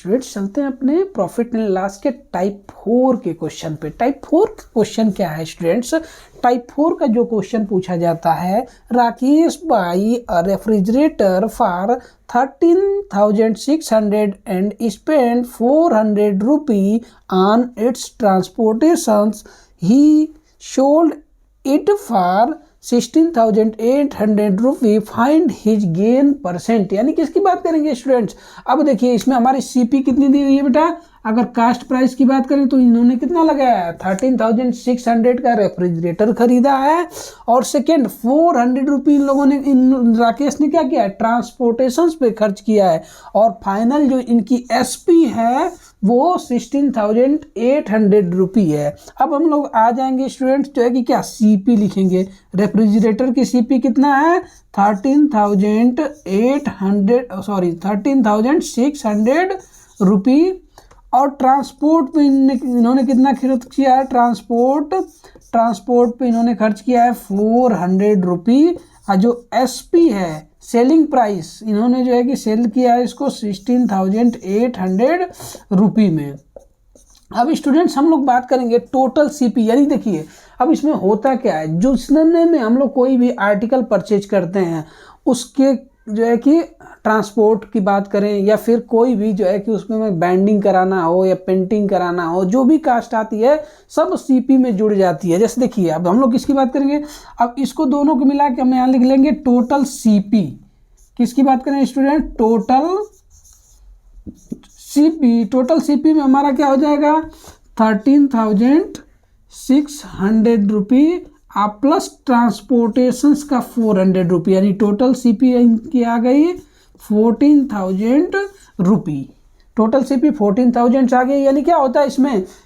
Students चलते हैं अपने प्रॉफिट एंड लॉस के टाइप 4 के क्वेश्चन पे। टाइप 4 क्वेश्चन क्या है स्टूडेंट्स? टाइप 4 का जो क्वेश्चन पूछा जाता है, Rakesh by a refrigerator for 13,600 and spend 400 rupee on it's transportation, he sold it for 16,800 rupee, find his gain percent. यानी किसकी बात करेंगे स्टूडेंट्स? अब देखिए इसमें हमारी सीपी कितनी दी हुई है बेटा? अगर कास्ट प्राइस की बात करें तो इन्होंने कितना लगाया है? 13,600 का रेफ्रिजरेटर खरीदा है, और सेकेंड 400 रुपी इन लोगों ने, राकेश ने क्या किया है? ट्रांसपोर्टेशन पे खर्च किया है, और फाइनल जो इनकी एसपी है वो 16,800 रुपी है। अब हम लोग आ जाएंगे स्टूडेंट्स जो है कि क्या सीपी लिखेंगे। रेफ्रिजरेटर की सीपी कितना है? 13,600 रुपी, और ट्रांसपोर्ट पे इन्होंने कितना खर्च किया है? ट्रांसपोर्ट पे इन्होंने खर्च किया है 400 रुपी, और जो एसपी है सेलिंग प्राइस, इन्होंने जो है कि सेल किया है इसको 16,800 रुपी में। अब स्टूडेंट्स हम लोग बात करेंगे टोटल सीपी। यानी देखिए अब इसमें होता क्या है, जो जितने में हम लोग कोई भी आर्टिकल परचेज करते हैं उसके जो है कि ट्रांसपोर्ट की बात करें, या फिर कोई भी जो है कि उसमें बैंडिंग कराना हो या पेंटिंग कराना हो, जो भी कास्ट आती है सब सीपी में जुड़ जाती है। जैसे देखिए अब हम लोग किसकी बात करेंगे? अब इसको दोनों को मिला के हम यहाँ लिख लेंगे टोटल सीपी। किसकी बात करें student? Total CP. Total CP में हमारा क्या हो जाएगा? 13,600 रुपी प्लस ट्रांसपोर्टेशन का 400 रुपी, यानी टोटल सीपी इनकी आ गई 14,000 रुपी। टोटल सीपी 14,000 आ गई। यानी क्या होता है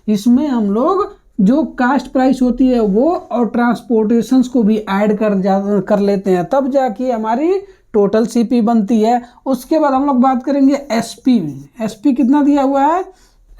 इसमें हम लोग जो कास्ट प्राइस होती है वो और ट्रांसपोर्टेशन को भी ऐड कर लेते हैं, तब जाके हमारी टोटल सीपी बनती है। उसके बाद हम लोग बात करेंगे एसपी। एसपी कितना दिया हुआ है?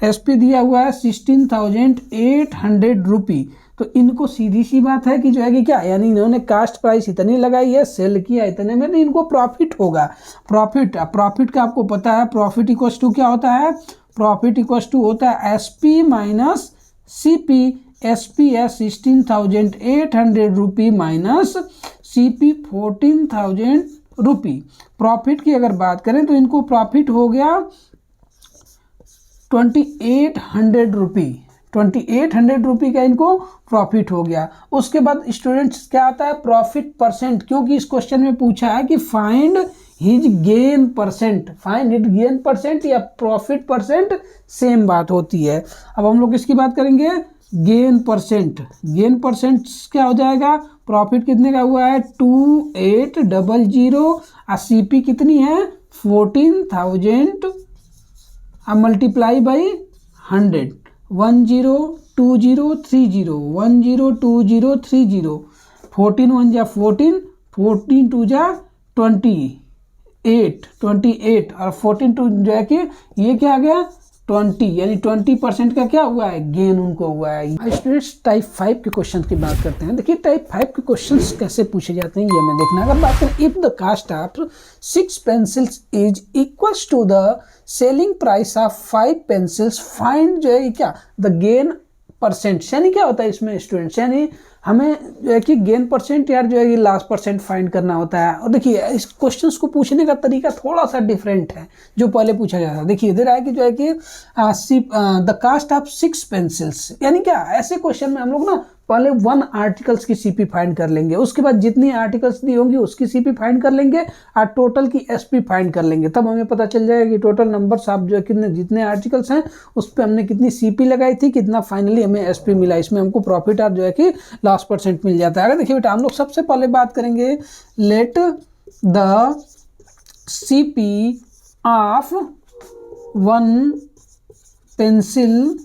एसपी दिया हुआ है 16,800 रुपी। तो इनको सीधी सी बात है कि जो है कि क्या, यानी इन्होंने कास्ट प्राइस इतनी लगाई है, सेल किया इतने में, तो इनको प्रॉफिट होगा। प्रॉफिट का आपको पता है, प्रॉफिट इक्वल टू क्या होता है? प्रॉफिट इक्वल टू होता है एसपी माइनस सीपी। एसपी है 16,800 रुपी माइनस सीपी 14,000 रुपी। प्रॉफिट की अगर बात करें तो इनको प्रॉफिट हो गया 2,800 रुपी। 2,800 रुपी का इनको प्रॉफिट हो गया। उसके बाद स्टूडेंट्स क्या आता है? प्रॉफिट परसेंट, क्योंकि इस क्वेश्चन में पूछा है कि find his gain percent. Find his gain percent या प्रॉफिट परसेंट सेम बात होती है। अब हम लोग इसकी बात करेंगे गेन परसेंट। गेन परसेंट क्या हो जाएगा? प्रॉफिट कितने का हुआ है? 2,800, और सीपी कितनी है? 14,000, मल्टीप्लाई बाई 100, 102030, 102030, 14 1 जा 14, 14 2 जा 28, और 14 2 जो है कि ये क्या आ गया? 20, यानी 20% का क्या हुआ है? गेन उनको हुआ है। स्टूडेंट्स टाइप 5 के क्वेश्चन की बात करते हैं। देखिए टाइप 5 के क्वेश्चंस कैसे पूछे जाते हैं ये हमें देखना। अगर बात करें, if the cost of 6 pencils is equals to the selling price of 5 pencils, find जो है क्या? The gain percent. यानी क्या होता है इसमें स्टूडेंट्स? यानी हमें जो है कि गेन परसेंट यार जो है कि लास्ट परसेंट फाइंड करना होता है। और देखिए इस क्वेश्चंस को पूछने का तरीका थोड़ा सा डिफरेंट है जो पहले पूछा जाता है। देखिए इधर है कि जो है कि द कास्ट ऑफ 6 पेंसिल्स, यानी क्या? ऐसे क्वेश्चन में हम लोग ना पहले 1 आर्टिकल्स की सीपी फाइंड कर लेंगे, उसके बाद जितनी आर्टिकल्स दी होंगी उसकी सीपी फाइंड कर लेंगे, और टोटल की एसपी फाइंड कर लेंगे। तब हमें पता चल जाएगा कि टोटल नंबर्स आप जो है कितने, जितने आर्टिकल्स हैं उस पर हमने कितनी सीपी लगाई थी, कितना फाइनली हमें एसपी मिला। इसमें हमको प्रॉफिट और जो है कि लास्ट परसेंट मिल जाता है। अगर देखिए बेटा हम लोग सबसे पहले बात करेंगे, let the CP of 1 pencil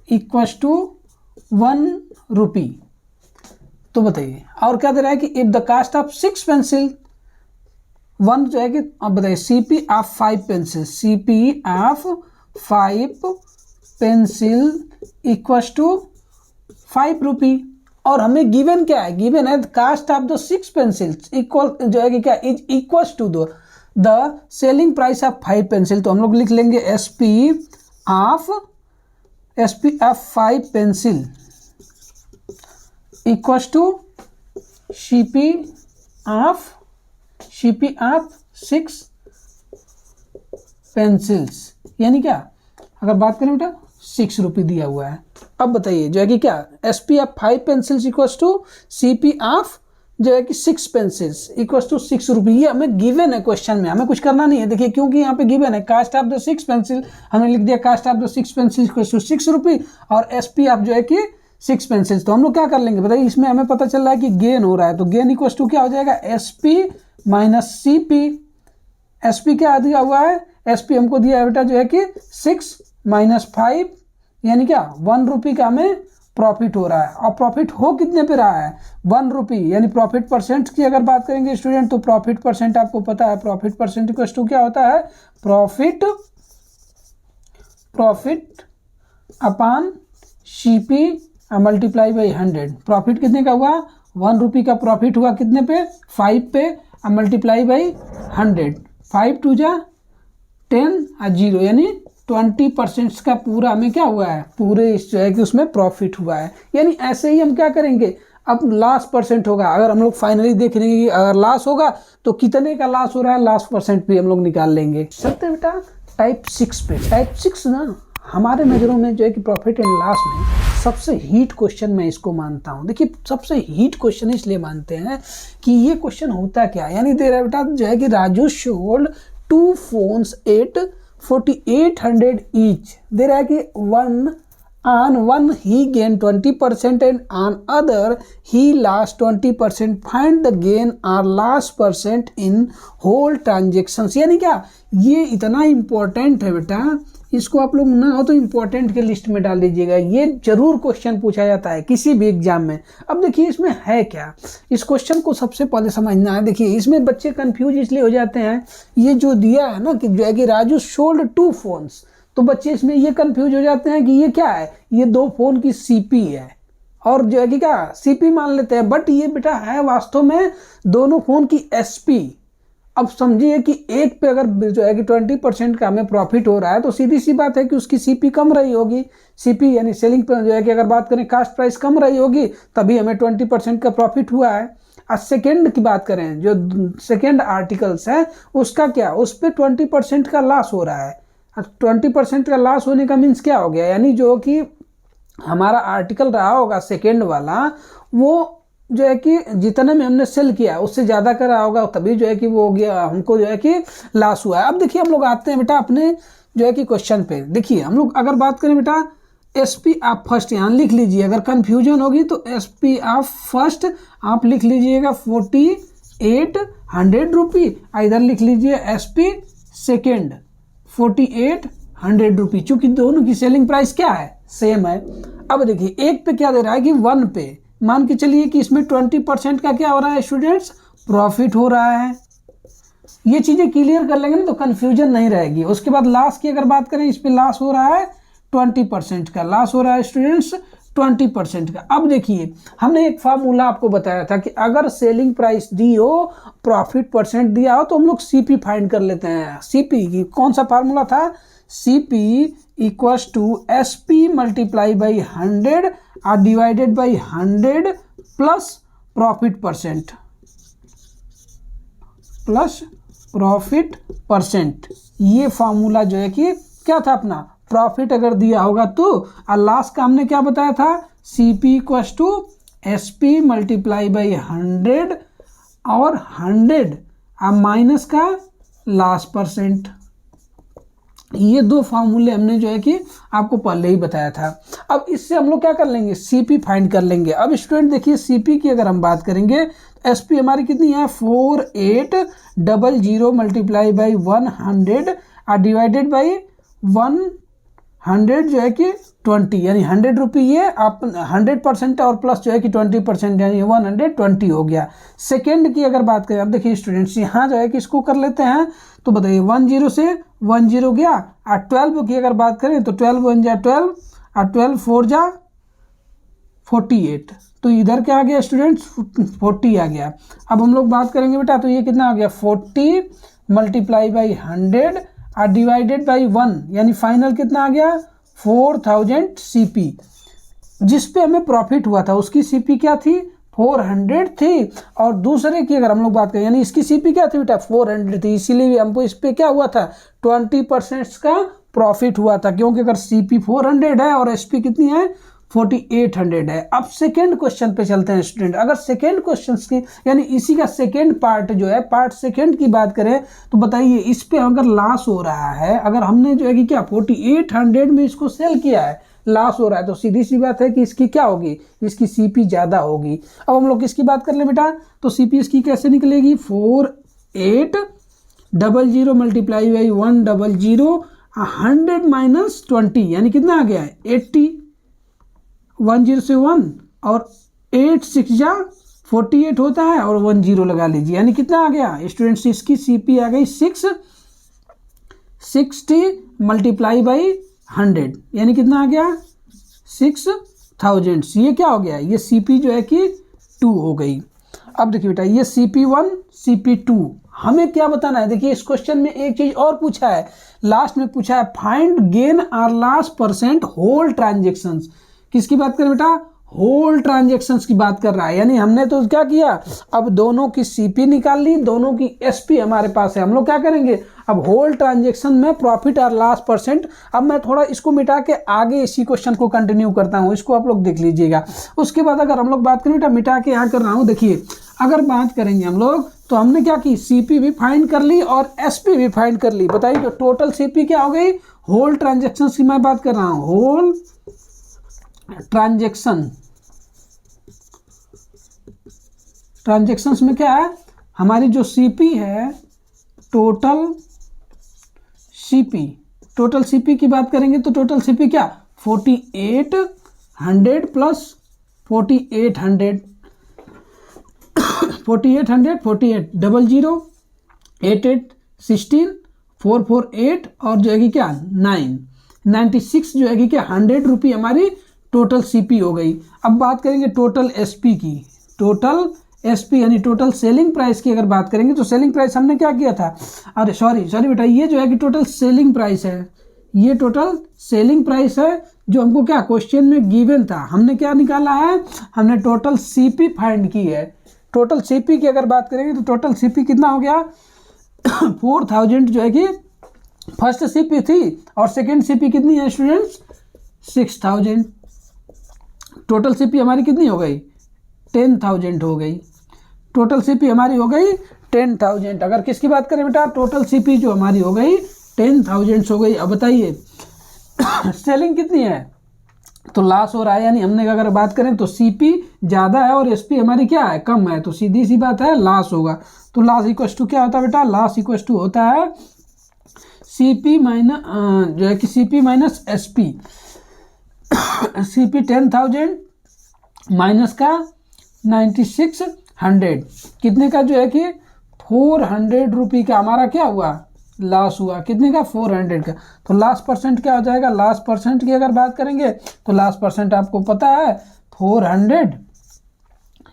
equals to 1 rupee. तो बताइए, और क्या दे रहा है कि if the cost of 6 pencil, 1 जो है कि अब बताइए CP of 5 pencil, CP of 5 pencil equals to 5 rupee. और हमें गिवन क्या है? गिवन है cost of the 6 pencils equal जो है कि क्या? इज इक्वल्स टू दो the selling price of 5 pencil, तो हम लोग लिख लेंगे SP of 5 pencil equals to CP of 6 pencils, यानी क्या, अगर बात करें बेटा 6 रुपये दिया हुआ है। अब बताइए जो है कि क्या, SP of 5 pencils equals to CP of जो है कि 6 पेंसिल्स इक्वल्स टू 6 रुपये, ये हमें गिवन है क्वेश्चन में, हमें कुछ करना नहीं है। देखिए क्योंकि यहाँ पे गिवन है कास्ट ऑफ द 6 पेंसिल, हमने लिख दिया cost of the 6 pencil equals to 6 रुपये और SP ऑफ जो है कि 6 पेंसिल्स। तो हम लोग क्या कर लेंगे बताइए, इसमें हमें पता चल रहा है कि गेन हो रहा है, तो गेन इक्वल्स टू क्या हो जाएगा, SP माइनस CP। SP क्या दिया हुआ है, SP हमको दिया है बेटा जो है कि 6 माइनस 5, यानी क्या 1 रुपये का हमें प्रॉफिट हो रहा है। और प्रॉफिट हो कितने पे रहा है, 1 रुपये, यानी प्रॉफिट परसेंट की अगर बात करेंगे स्टूडेंट, तो प्रॉफिट परसेंट आपको पता है, प्रॉफिट परसेंट इक्वल्स टू क्या होता है, profit upon CP multiply by 100। Profit कितने का हुआ, 1 रुपये का प्रॉफिट हुआ कितने पे, 5 पे, मल्टीप्लाई बाई 100, 5 2 जा 10 और 0, यानी 20% का पूरा हमें क्या हुआ है, पूरे इस जो है कि उसमें प्रॉफिट हुआ है। यानी ऐसे ही हम क्या करेंगे, अब लास्ट परसेंट होगा, अगर हम लोग फाइनली देख लेंगे कि अगर लॉस होगा तो कितने का लॉस हो रहा है, लास्ट परसेंट भी हम लोग निकाल लेंगे। चलते बेटा टाइप 6 पे। टाइप 6 ना हमारे नज़रों में जो है कि प्रॉफिट एंड लॉस में सबसे हीट क्वेश्चन मैं इसको मानता हूँ। देखिए सबसे हीट क्वेश्चन इसलिए मानते हैं कि ये क्वेश्चन होता क्या है, यानी दे रहा है बेटा जो है कि Raju sold 2 phones at 4800 each, दे रहा है कि on one he gained 20% and on other he lost 20%, find the gain or loss percent in whole transactions। यानी क्या, ये इतना इम्पोर्टेंट है बेटा, इसको आप लोग ना हो तो इम्पोर्टेंट के लिस्ट में डाल दीजिएगा, ये जरूर क्वेश्चन पूछा जाता है किसी भी एग्जाम में। अब देखिए इसमें है क्या, इस क्वेश्चन को सबसे पहले समझना है। देखिए इसमें बच्चे कंफ्यूज इसलिए हो जाते हैं, ये जो दिया है ना कि जो है कि राजू सोल्ड 2 phones, तो बच्चे इसमें ये कंफ्यूज हो जाते हैं कि ये क्या है, ये 2 फोन की CP है और जो है कि क्या CP मान लेते हैं, बट ये बेटा है वास्तव में दोनों फोन की SP। अब समझिए कि एक पे अगर जो है कि 20% का हमें प्रॉफिट हो रहा है तो सीधी सी बात है कि उसकी CP कम रही होगी। CP यानी सेलिंग पे जो है कि अगर बात करें कास्ट प्राइस कम रही होगी, तभी हमें 20% का प्रॉफिट हुआ है। और सेकेंड की बात करें, जो सेकेंड आर्टिकल्स है उसका क्या, उस पर 20% का लॉस हो रहा है। 20% का लॉस होने का मीन्स क्या हो गया, यानी जो कि हमारा आर्टिकल रहा होगा सेकेंड वाला, वो जो है कि जितने में हमने सेल किया उससे ज़्यादा का रहा होगा, तभी जो है कि वो हो गया, हमको जो है कि लॉस हुआ है। अब देखिए हम लोग आते हैं बेटा अपने जो है कि क्वेश्चन पे। देखिए हम लोग अगर बात करें बेटा SP आप फर्स्ट यहाँ लिख लीजिए, अगर कन्फ्यूजन होगी तो SP आप फर्स्ट आप लिख लीजिएगा 4800 रुपये, इधर लिख लीजिए SP सेकेंड 4800 रुपये, चूंकि दोनों की सेलिंग प्राइस क्या है, सेम है। अब देखिए एक पे क्या दे रहा है कि 1 पे मान के चलिए कि इसमें 20% का क्या हो रहा है स्टूडेंट्स, प्रॉफिट हो रहा है। ये चीज़ें क्लियर कर लेंगे ना तो कन्फ्यूजन नहीं रहेगी। उसके बाद लॉस की अगर बात करें, इस पे लॉस हो रहा है 20% का, लॉस हो रहा है स्टूडेंट्स 20% का। अब देखिए हमने एक फार्मूला आपको बताया था कि अगर सेलिंग प्राइस दी हो, प्रॉफिट परसेंट दिया हो, तो हम लोग CP फाइंड कर लेते हैं। CP की कौन सा फार्मूला था, CP equals to SP multiply by 100 और divided by 100 plus profit percent plus profit percent. ये फार्मूला जो है कि क्या था अपना, प्रॉफिट अगर दिया होगा तो, और लास्ट का हमने क्या बताया था, CP equals to SP multiply by 100 और 100 माइनस का लास्ट परसेंट। ये दो फार्मूले हमने जो है कि आपको पहले ही बताया था। अब इससे हम लोग क्या कर लेंगे, CP फाइंड कर लेंगे। अब स्टूडेंट देखिए CP की अगर हम बात करेंगे, SP हमारी कितनी है 4800 मल्टीप्लाई बाई 100 और डिवाइडेड बाई 100 जो है कि 20, यानी 100 रुपये, ये आप 100% और प्लस जो है कि 20% यानी 120 हो गया। सेकेंड की अगर बात करें, अब देखिए स्टूडेंट्स यहाँ जो है कि इसको कर लेते हैं, तो बताइए 10 से 10 गया, और 12 की अगर बात करें तो 12 1 जा 12 और 12 4 जा 48, तो इधर क्या आ गया स्टूडेंट्स 40 आ गया। अब हम लोग बात करेंगे बेटा, तो ये कितना आ गया 40 मल्टीप्लाई बाई 100 और डिवाइडेड बाई 1, यानी फाइनल कितना आ गया 4000 सीपी। जिस पे हमें प्रॉफिट हुआ था उसकी सीपी क्या थी 400 थी, और दूसरे की अगर हम लोग बात करें यानी इसकी सीपी क्या थी बेटा 400 थी, इसीलिए हमको इस पे क्या हुआ था 20% का प्रॉफिट हुआ था, क्योंकि अगर सीपी 400 है और एसपी कितनी है 4800 है। अब सेकेंड क्वेश्चन पे चलते हैं स्टूडेंट। अगर सेकेंड क्वेश्चन की यानी इसी का सेकेंड पार्ट जो है पार्ट सेकेंड की बात करें तो बताइए इस पे अगर लॉस हो रहा है, अगर हमने जो है कि क्या 4800 में इसको सेल किया है, लॉस हो रहा है, तो सीधी सी बात है कि इसकी क्या होगी, इसकी सीपी ज़्यादा होगी। अब हम लोग किसकी बात कर ले बेटा, तो सीपी इसकी कैसे निकलेगी 4800 मल्टीप्लाई बाई 100 100 माइनस 20 यानी कितना आ गया है 80, 10 से 1 और 8 6 जा 48 होता है और 10 लगा लीजिए, यानी कितना आ गया स्टूडेंट्स इसकी सीपी आ गई 660 मल्टीप्लाई बाई 100 यानी कितना आ गया 6000। ये क्या हो गया, ये सीपी जो है कि 2 हो गई। अब देखिए बेटा ये CP1 CP2 हमें क्या बताना है, देखिए इस क्वेश्चन में एक चीज और पूछा है, लास्ट में पूछा है फाइंड गेन और लॉस परसेंट होल ट्रांजेक्शंस। किसकी बात करें बेटा, होल ट्रांजेक्शंस की बात कर रहा है, यानी हमने तो क्या किया अब दोनों की सीपी निकाल ली, दोनों की एसपी हमारे पास है, हम लोग क्या करेंगे अब होल ट्रांजेक्शन में प्रॉफिट और लॉस परसेंट। अब मैं थोड़ा इसको मिटा के आगे इसी क्वेश्चन को कंटिन्यू करता हूँ, इसको आप लोग देख लीजिएगा। उसके बाद अगर हम लोग बात करें बेटा मिटा के यहाँ कर रहा हूँ, देखिए अगर बात करेंगे हम लोग तो हमने क्या की सीपी भी फाइंड कर ली और एसपी भी फाइंड कर ली। बताइए तो टोटल सीपी क्या हो गई, होल ट्रांजेक्शन की मैं बात कर रहा हूँ, होल ट्रांजेक्शंस में क्या है हमारी जो सीपी है टोटल सीपी की बात करेंगे तो टोटल सीपी क्या 4800 प्लस 4800 48 00 88 16 448 और जो है कि क्या 96 जो है कि क्या 100 रुपये हमारी टोटल सीपी हो गई। अब बात करेंगे टोटल एसपी की, टोटल एसपी यानी टोटल सेलिंग प्राइस की अगर बात करेंगे तो सेलिंग प्राइस हमने क्या किया था, अरे सॉरी बेटा ये जो है कि टोटल सेलिंग प्राइस है, ये टोटल सेलिंग प्राइस है जो हमको क्या क्वेश्चन में गिवन था, हमने क्या निकाला है, हमने टोटल सीपी फाइंड की है। टोटल सीपी की अगर बात करेंगे तो टोटल सीपी कितना हो गया 4000 जो है कि फर्स्ट सीपी थी और सेकेंड सीपी कितनी है स्टूडेंट्स 6000। टोटल सीपी हमारी कितनी हो गई 10,000 हो गई, टोटल सीपी हमारी हो गई 10,000। अगर किसकी बात करें बेटा टोटल सीपी जो हमारी हो गई 10,000 हो गई। अब बताइए सेलिंग कितनी है तो लॉस हो रहा है, यानी हमने अगर बात करें तो सीपी ज़्यादा है और एसपी हमारी क्या है कम है, तो सीधी सी बात है लॉस होगा। तो लॉस इक्वस टू क्या होता है बेटा, लॉस इक्वस टू होता है सीपी माइनस जो है कि CP minus SP. CP 10,000 minus का 9600 कितने का जो है कि 400 रुपये का हमारा क्या हुआ लॉस हुआ, कितने का 400 का। तो लॉस परसेंट क्या हो जाएगा, लॉस परसेंट की अगर बात करेंगे तो लॉस परसेंट आपको पता है 400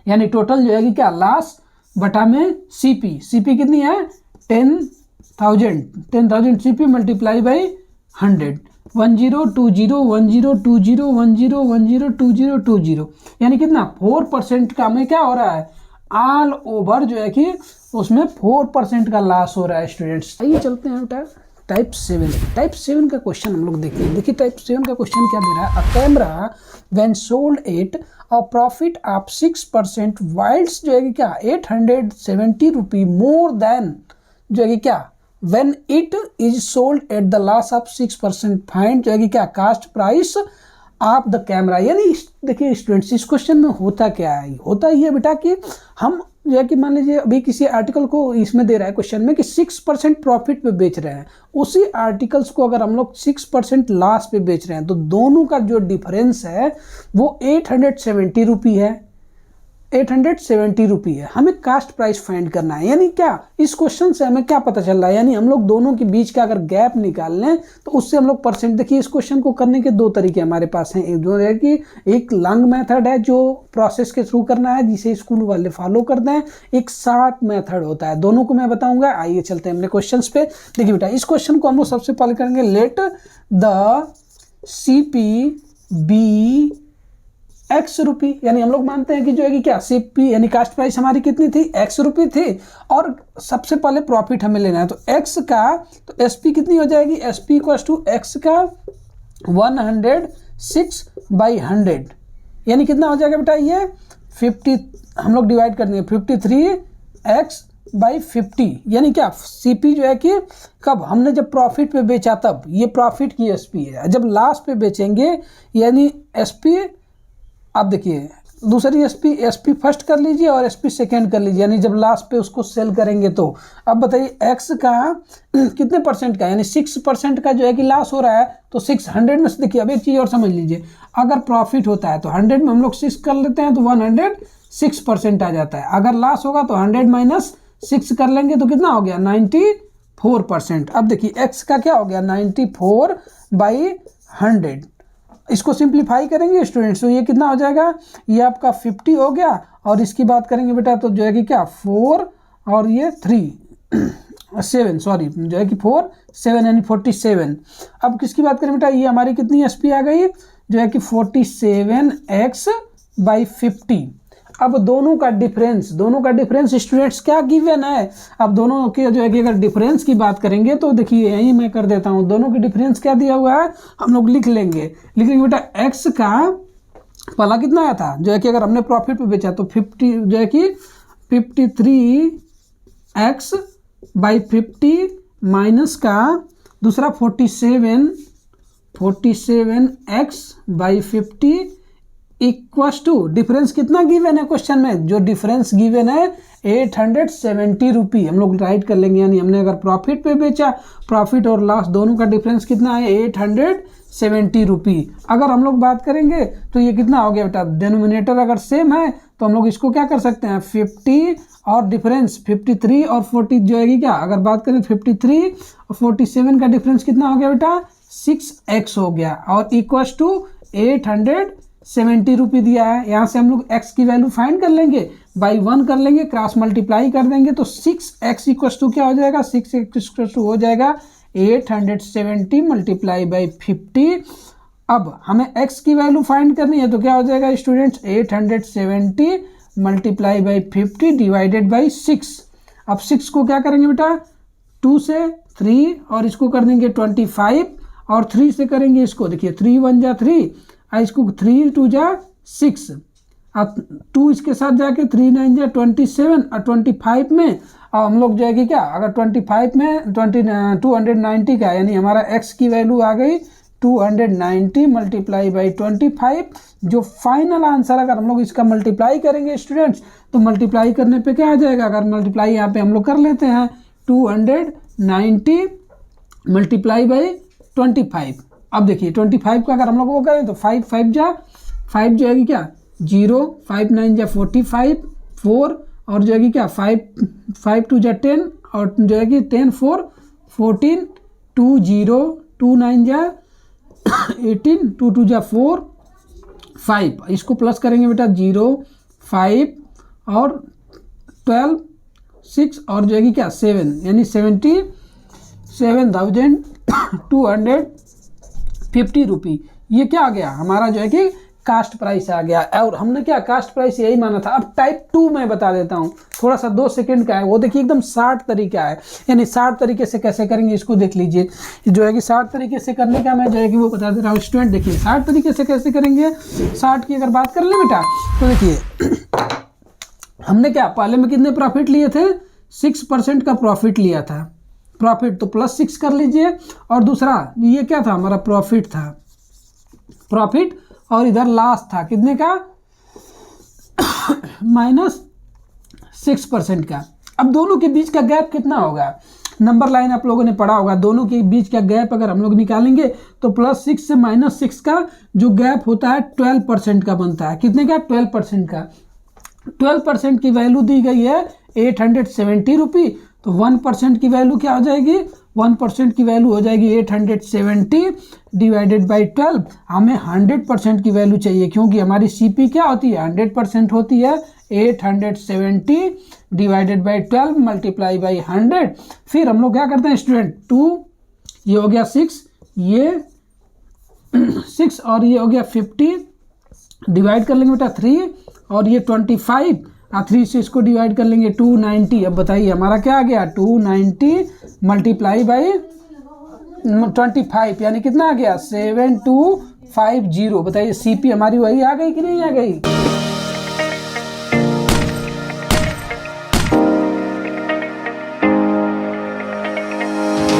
यानी टोटल जो है कि क्या लॉस बटा में सीपी कितनी है 10,000 सीपी मल्टीप्लाई बाई 100 1020 यानी कितना 4% का हमें क्या हो रहा है ऑल ओवर जो है कि उसमें 4% का लॉस हो रहा है स्टूडेंट्स। आइए चलते हैं बेटा टाइप 7 का क्वेश्चन हम लोग देखते हैं। देखिए टाइप 7 का क्वेश्चन क्या दे रहा है, a camera when sold at a profit of 6% वाइल्स जो है कि क्या 870 रुपये मोर देन जो है कि क्या when it is sold at the loss of 6% find जो है कि क्या cost price of the camera. यानी देखिए स्टूडेंट्स इस क्वेश्चन में होता क्या है, होता ये बेटा कि हम जो है कि मान लीजिए अभी किसी आर्टिकल को इसमें दे रहा है क्वेश्चन में कि 6% प्रॉफिट पे बेच रहे हैं, उसी आर्टिकल्स को अगर हम लोग 6% लॉस पे बेच रहे हैं तो दोनों का जो डिफरेंस है वो 870 रुपये है। 870 रुपये है। हमें कास्ट प्राइस फाइंड करना है, यानी क्या इस क्वेश्चन से हमें क्या पता चल रहा है, यानी हम लोग दोनों के बीच का अगर गैप निकाल लें तो उससे हम लोग परसेंट। देखिए इस क्वेश्चन को करने के दो तरीके हमारे पास हैं, एक जो है कि एक लॉन्ग मेथड है जो प्रोसेस के थ्रू करना है जिसे स्कूल वाले फॉलो करते हैं, एक शॉर्ट मेथड होता है, दोनों को मैं बताऊंगा। आइए चलते हैं अपने क्वेश्चन पे। देखिए बेटा इस क्वेश्चन को हम लोग सबसे पहले करेंगे, let the CP be x rupee, यानी हम लोग मानते हैं कि जो है कि क्या CP यानी कास्ट प्राइस हमारी कितनी थी, एक्स रुपी थी, और सबसे पहले प्रॉफिट हमें लेना है। तो एक्स का तो SP कितनी हो जाएगी, SP इक्वल टू एक्स का 106/100, यानी कितना हो जाएगा बेटा ये 50, हम लोग डिवाइड कर देंगे 53x/50, यानी क्या CP जो है कि कब हमने जब प्रॉफिट पे बेचा तब, ये प्रॉफिट की SP है, जब लास्ट पे बेचेंगे यानी SP, आप देखिए दूसरी SP फर्स्ट कर लीजिए और SP सेकेंड कर लीजिए, यानी जब लास्ट पे उसको सेल करेंगे तो। अब बताइए एक्स का कितने परसेंट का, यानी 6% का जो है कि लॉस हो रहा है, तो 600 में से देखिए अब एक चीज़ और समझ लीजिए, अगर प्रॉफिट होता है तो 100 में हम लोग 6 कर लेते हैं तो 106% आ जाता है, अगर लॉस होगा तो 100 - 6 कर लेंगे तो कितना हो गया 94%। अब देखिए एक्स का क्या हो गया 94/100, इसको सिंप्लीफाई करेंगे स्टूडेंट्स तो ये कितना हो जाएगा, ये आपका 50 हो गया, और इसकी बात करेंगे बेटा तो जो है कि क्या 4 और ये 7 सॉरी जो है कि 4 7 यानी 47। अब किसकी बात करें बेटा, ये हमारी कितनी SP आ गई जो है कि 47x/50। अब दोनों का डिफरेंस स्टूडेंट्स क्या गिवन है, अब दोनों के जो है कि अगर डिफरेंस की बात करेंगे तो देखिए यही मैं कर देता हूँ, दोनों के डिफरेंस क्या दिया हुआ है हम लोग लिख लेंगे बेटा। एक्स का पहला कितना आया था जो है कि अगर हमने प्रॉफिट पे बेचा तो 50 जो है कि 53x/50 माइनस का दूसरा 47x/50 इक्वस टू डिफरेंस कितना गिवन है क्वेश्चन में, जो डिफरेंस गिवन है 870 रुपी, हम लोग राइट कर लेंगे, यानी हमने अगर प्रॉफिट पे बेचा, प्रॉफिट और लॉस दोनों का डिफरेंस कितना है 870 रुपी। अगर हम लोग बात करेंगे तो ये कितना हो गया बेटा, डिनोमिनेटर अगर सेम है तो हम लोग इसको क्या कर सकते हैं 50 और डिफरेंस 53 और 40 जो है क्या, अगर बात करें 53 और 47 का डिफरेंस कितना हो गया बेटा 6x हो गया, और इक्वस टू 870 रुपी दिया है। यहाँ से हम लोग x की वैल्यू फाइंड कर लेंगे, बाई 1 कर लेंगे, क्रॉस मल्टीप्लाई कर देंगे तो 6x इक्वस टू क्या हो जाएगा, 6x इक्वस टू हो जाएगा 870 मल्टीप्लाई बाई 50। अब हमें x की वैल्यू फाइंड करनी है तो क्या हो जाएगा students 870 multiply by 50 divided by 6। अब 6 को क्या करेंगे बेटा 2 से 3 और इसको कर देंगे 25 और 3 से करेंगे इसको, देखिए 3 1 जा 3 और इसको 3 2 जा 6, अब 2 इसके साथ जाके 3 9 जा 27 और 25 में और हम लोग जो है कि क्या अगर 25 में 290 का, यानी हमारा x की वैल्यू आ गई 290 मल्टीप्लाई बाई 25। जो फाइनल आंसर अगर हम लोग इसका मल्टीप्लाई करेंगे स्टूडेंट्स तो मल्टीप्लाई करने पे क्या आ जाएगा, अगर मल्टीप्लाई यहाँ पे हम लोग कर लेते हैं 290 मल्टीप्लाई बाई 25। अब देखिए 25 का अगर हम लोग वो करें तो 5 5 जा 5 जो है कि क्या 0 5 9 जा 45 4 और जो है कि क्या 5 5 2 जा 10 और जो है कि 10 4 14 2 0 2 9 जा 18 2 2 जा 4 5, इसको प्लस करेंगे बेटा 0 5 और 12 6 और जो है कि क्या 7, यानी 77,250 रुपी। ये क्या आ गया हमारा जो है कि कास्ट प्राइस आ गया, और हमने क्या कास्ट प्राइस यही माना था। अब टाइप 2 मैं बता देता हूँ, थोड़ा सा 2 सेकंड का है, वो देखिए एकदम 60 तरीका है, यानी 60 तरीके से कैसे करेंगे इसको देख लीजिए। जो है कि 60 तरीके से करने का मैं जो है कि वो बता दे रहा हूँ स्टूडेंट। देखिए 60 तरीके से कैसे करेंगे, 60 की अगर बात कर लें बेटा तो देखिए हमने क्या पहले में कितने प्रॉफिट लिए थे 6% का प्रॉफिट लिया था, प्रॉफिट तो प्लस 6 कर लीजिए, और दूसरा ये क्या था हमारा प्रॉफिट था, प्रॉफिट और इधर लॉस था कितने का -6% का। अब दोनों के बीच का गैप कितना होगा, नंबर लाइन आप लोगों ने पढ़ा होगा, दोनों के बीच का गैप अगर हम लोग निकालेंगे तो +6 से -6 का जो गैप होता है 12% का बनता है, कितने का 12% का। 12% की वैल्यू दी गई है 870 रुपी, तो 1% की वैल्यू क्या हो जाएगी, 1% की वैल्यू हो जाएगी 870 डिवाइडेड बाई 12। हमें 100% की वैल्यू चाहिए क्योंकि हमारी सीपी क्या होती है, 100% होती है। 870 डिवाइडेड बाई 12 मल्टीप्लाई बाई 100। फिर हम लोग क्या करते हैं स्टूडेंट, 2 ये हो गया 6, ये 6 और ये हो गया 50, डिवाइड कर लेंगे बेटा 3 और ये 25 और 3 से इसको डिवाइड कर लेंगे 290। अब बताइए हमारा क्या आ गया, 290 मल्टीप्लाई बाई 25 यानी कितना आ गया 7250। बताइए सीपी हमारी वही आ गई कि नहीं आ गई।